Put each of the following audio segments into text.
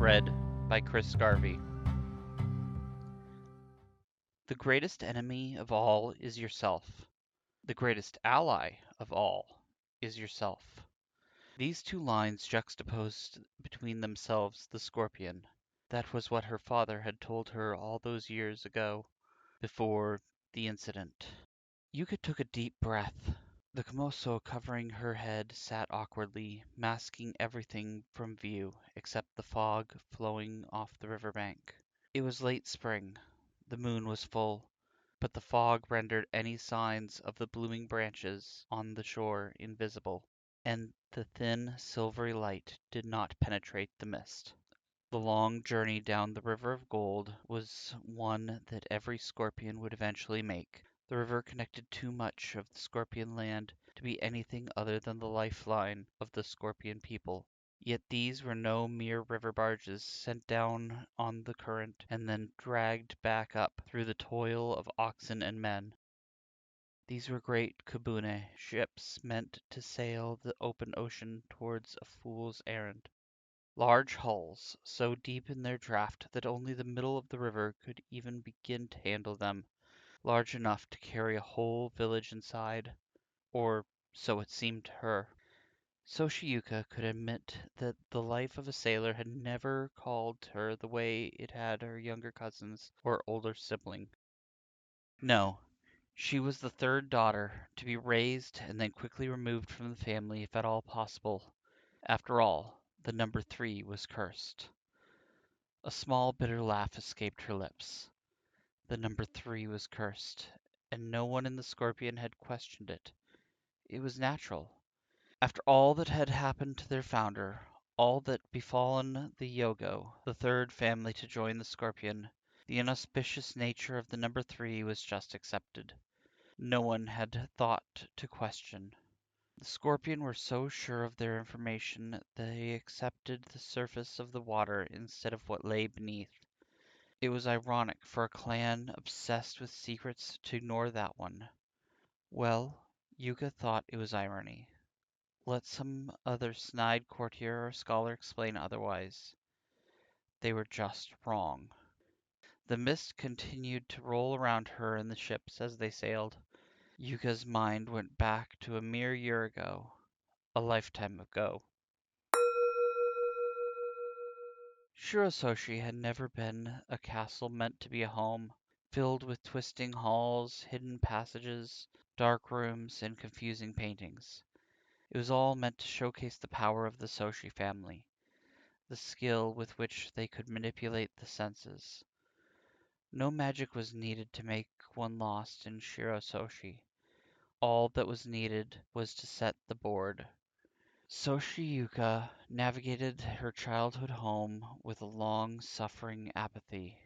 Read by Garvey. The greatest enemy of all is yourself. The greatest ally of all is yourself. These two lines juxtaposed between themselves the scorpion. That was what her father had told her all those years ago, before the incident. Yuka took a deep breath. The Komoso covering her head sat awkwardly, masking everything from view except the fog flowing off the riverbank. It was late spring. The moon was full, but the fog rendered any signs of the blooming branches on the shore invisible, and the thin silvery light did not penetrate the mist. The long journey down the River of Gold was one that every scorpion would eventually make. The river connected too much of the scorpion land to be anything other than the lifeline of the scorpion people. Yet these were no mere river barges sent down on the current and then dragged back up through the toil of oxen and men. These were great kubune ships meant to sail the open ocean towards a fool's errand. Large hulls, so deep in their draught that only the middle of the river could even begin to handle them, large enough to carry a whole village inside, or so it seemed to her. Soshiyuka could admit that the life of a sailor had never called to her the way it had her younger cousins or older sibling. No, she was the third daughter, to be raised and then quickly removed from the family if at all possible. After all, the number 3 was cursed. A small bitter laugh escaped her lips. The number 3 was cursed, and no one in the Scorpion had questioned it. It was natural. After all that had happened to their founder, all that befallen the Yogo, the third family to join the Scorpion, the inauspicious nature of the number 3 was just accepted. No one had thought to question. The Scorpion were so sure of their information that they accepted the surface of the water instead of what lay beneath. It was ironic for a clan obsessed with secrets to ignore that one. Well, Yuka thought it was irony. Let some other snide courtier or scholar explain otherwise. They were just wrong. The mist continued to roll around her and the ships as they sailed. Yuka's mind went back to a mere year ago, a lifetime ago. Shirososhi had never been a castle meant to be a home, filled with twisting halls, hidden passages, dark rooms, and confusing paintings. It was all meant to showcase the power of the Soshi family, the skill with which they could manipulate the senses. No magic was needed to make one lost in Shirososhi. All that was needed was to set the board. Soshiyuka navigated her childhood home with a long-suffering apathy.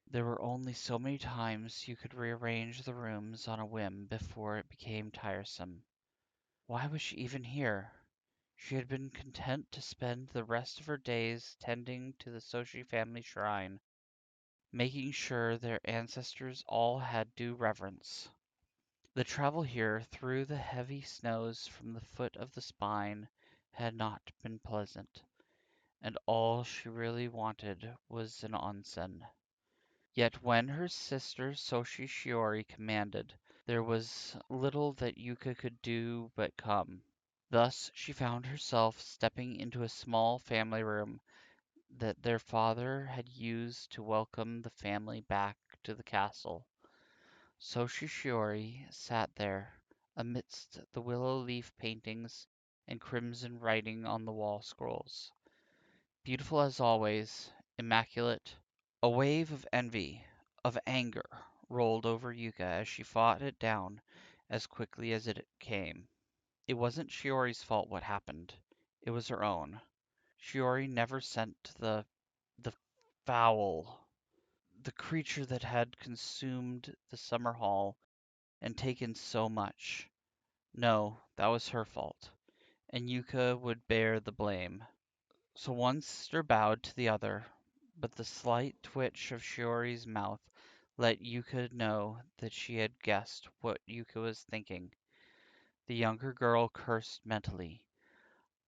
There were only so many times you could rearrange the rooms on a whim before it became tiresome. Why was she even here? She had been content to spend the rest of her days tending to the Soshi family shrine, making sure their ancestors all had due reverence. The travel here through the heavy snows from the foot of the spine had not been pleasant, and all she really wanted was an onsen. Yet when her sister Soshi Shiori commanded, there was little that Yuka could do but come. Thus she found herself stepping into a small family room that their father had used to welcome the family back to the castle. Soshi Shiori sat there, amidst the willow leaf paintings and crimson writing on the wall scrolls. Beautiful as always, immaculate. A wave of envy, of anger, rolled over Yuka as she fought it down as quickly as it came. It wasn't Shiori's fault what happened. It was her own. Shiori never sent the fowl, the creature that had consumed the summer hall and taken so much. No, that was her fault, and Yuka would bear the blame. So one sister bowed to the other, but the slight twitch of Shiori's mouth let Yuka know that she had guessed what Yuka was thinking. The younger girl cursed mentally.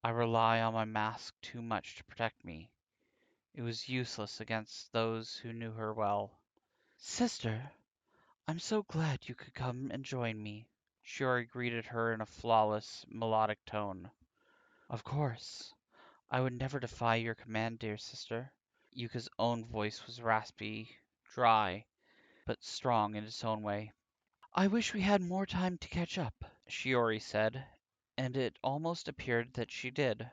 I rely on my mask too much to protect me. It was useless against those who knew her well. Sister, I'm so glad you could come and join me. Shiori greeted her in a flawless, melodic tone. Of course. I would never defy your command, dear sister. Yuka's own voice was raspy, dry, but strong in its own way. I wish we had more time to catch up, Shiori said, and it almost appeared that she did.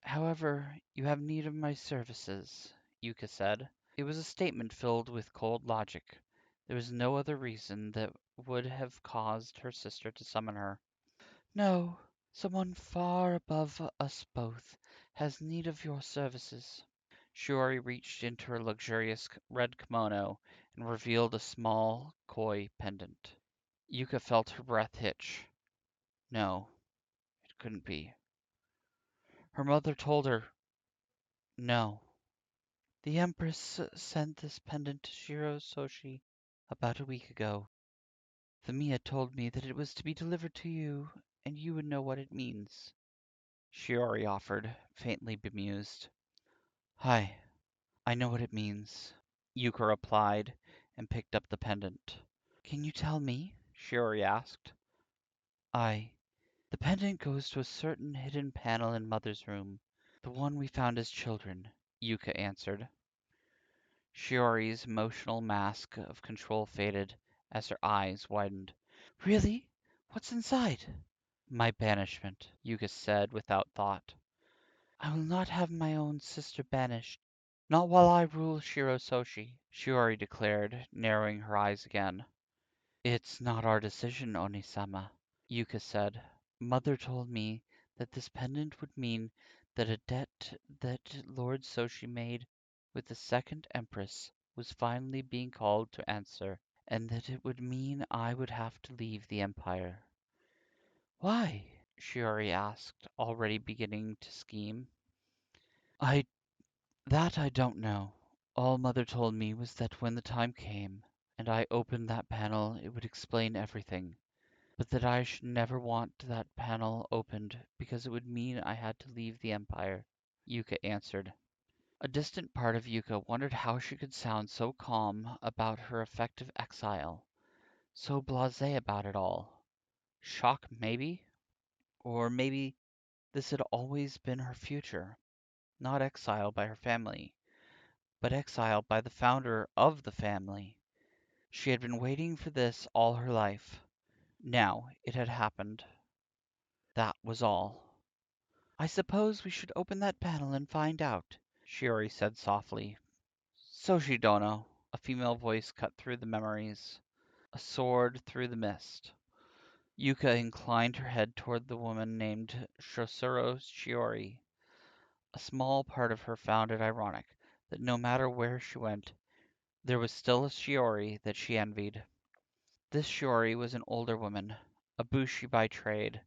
However, you have need of my services, Yuka said. It was a statement filled with cold logic. There was no other reason that would have caused her sister to summon her. No, someone far above us both has need of your services. Shiori reached into her luxurious red kimono and revealed a small koi pendant. Yuka felt her breath hitch. No, it couldn't be. Her mother told her, no. The Empress sent this pendant to Shiro Soshi about a week ago. The Mia told me that it was to be delivered to you, and you would know what it means. Shiori offered, faintly bemused. Hi, I know what it means, Yuka replied, and picked up the pendant. Can you tell me? Shiori asked. I. The pendant goes to a certain hidden panel in Mother's room, the one we found as children, Yuka answered. Shiori's emotional mask of control faded as her eyes widened. Really? What's inside? My banishment, Yuka said without thought. I will not have my own sister banished. Not while I rule Shirososhi, Shiori declared, narrowing her eyes again. It's not our decision, Onisama, Yuka said. Mother told me that this pendant would mean that a debt that Lord Soshi made with the second Empress was finally being called to answer, and that it would mean I would have to leave the Empire. Why? Shiori asked, already beginning to scheme. I That I don't know. All Mother told me was that when the time came, and I opened that panel, it would explain everything, but that I should never want that panel opened because it would mean I had to leave the Empire, Yuka answered. A distant part of Yuka wondered how she could sound so calm about her effective exile, so blasé about it all. Shock, maybe? Or maybe this had always been her future, not exile by her family, but exiled by the founder of the family. She had been waiting for this all her life. Now it had happened. That was all. I suppose we should open that panel and find out, Shiori said softly. Soshi Dono, a female voice cut through the memories, a sword through the mist. Yuka inclined her head toward the woman named Shosuro Shiori. A small part of her found it ironic that no matter where she went, there was still a Shiori that she envied. This Shiori was an older woman, a bushi by trade,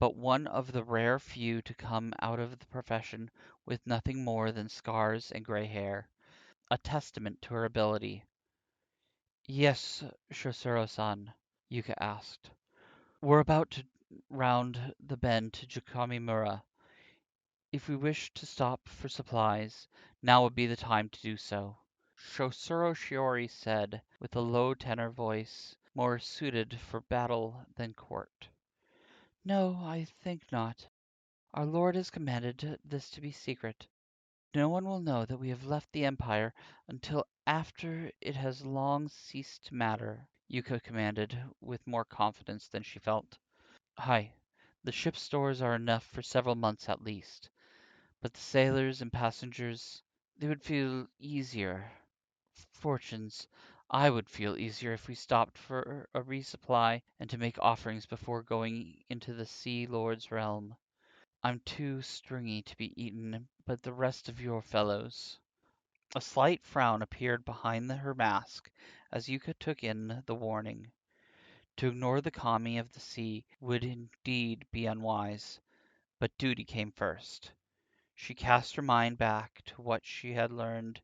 but one of the rare few to come out of the profession with nothing more than scars and gray hair, a testament to her ability. Yes, Shosuro-san, Yuka asked. We're about to round the bend to Jakamimura. If we wish to stop for supplies, now would be the time to do so. Shosuro Shiori said, with a low tenor voice, more suited for battle than court. No, I think not. Our lord has commanded this to be secret. No one will know that we have left the Empire until after it has long ceased to matter, Yuka commanded, with more confidence than she felt. Hi, the ship's stores are enough for several months at least, but the sailors and passengers, they would feel easier. Fortunes, I would feel easier if we stopped for a resupply and to make offerings before going into the Sea Lord's realm. I'm too stringy to be eaten, but the rest of your fellows. A slight frown appeared behind her mask as Yuka took in the warning. To ignore the kami of the sea would indeed be unwise, but duty came first. She cast her mind back to what she had learned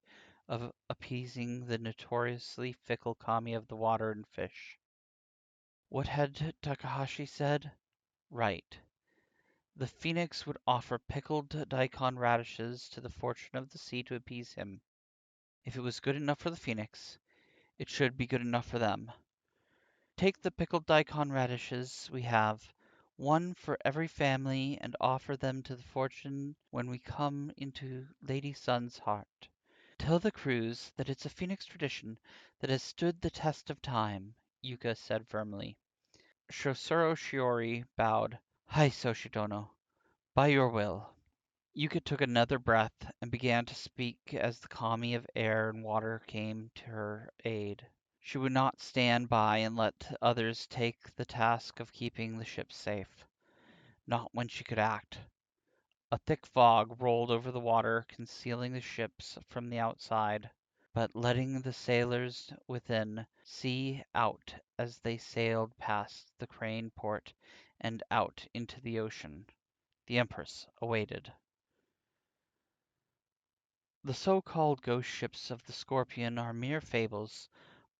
of appeasing the notoriously fickle kami of the water and fish. What had Takahashi said? Right. The phoenix would offer pickled daikon radishes to the fortune of the sea to appease him. If it was good enough for the phoenix, it should be good enough for them. Take the pickled daikon radishes we have, one for every family, and offer them to the fortune when we come into Lady Sun's heart. Tell the crews that it's a phoenix tradition that has stood the test of time, Yuka said firmly. Shosuro Shiori bowed. Hai Soshidono, by your will. Yuka took another breath and began to speak as the kami of air and water came to her aid. She would not stand by and let others take the task of keeping the ship safe. Not when she could act. A thick fog rolled over the water, concealing the ships from the outside, but letting the sailors within see out as they sailed past the Crane port and out into the ocean. The Empress awaited. The so-called ghost ships of the Scorpion are mere fables,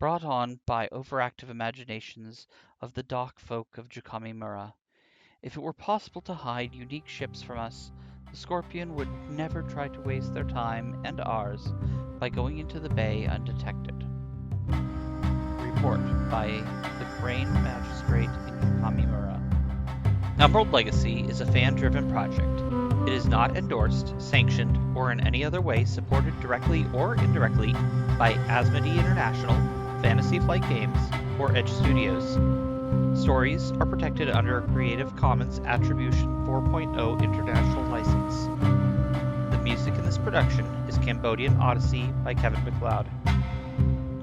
brought on by overactive imaginations of the dock folk of Jakamimura. If it were possible to hide unique ships from us, the Scorpion would never try to waste their time and ours by going into the bay undetected. Report by the Crane Magistrate in Jakamimura. Emerald Legacy is a fan-driven project. It is not endorsed, sanctioned, or in any other way supported directly or indirectly by Asmodee International, Fantasy Flight Games, or Edge Studios. Stories are protected under a Creative Commons Attribution 4.0 International License. The music in this production is Cambodian Odyssey by Kevin MacLeod.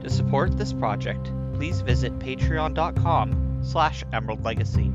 To support this project, please visit patreon.com/emeraldlegacy.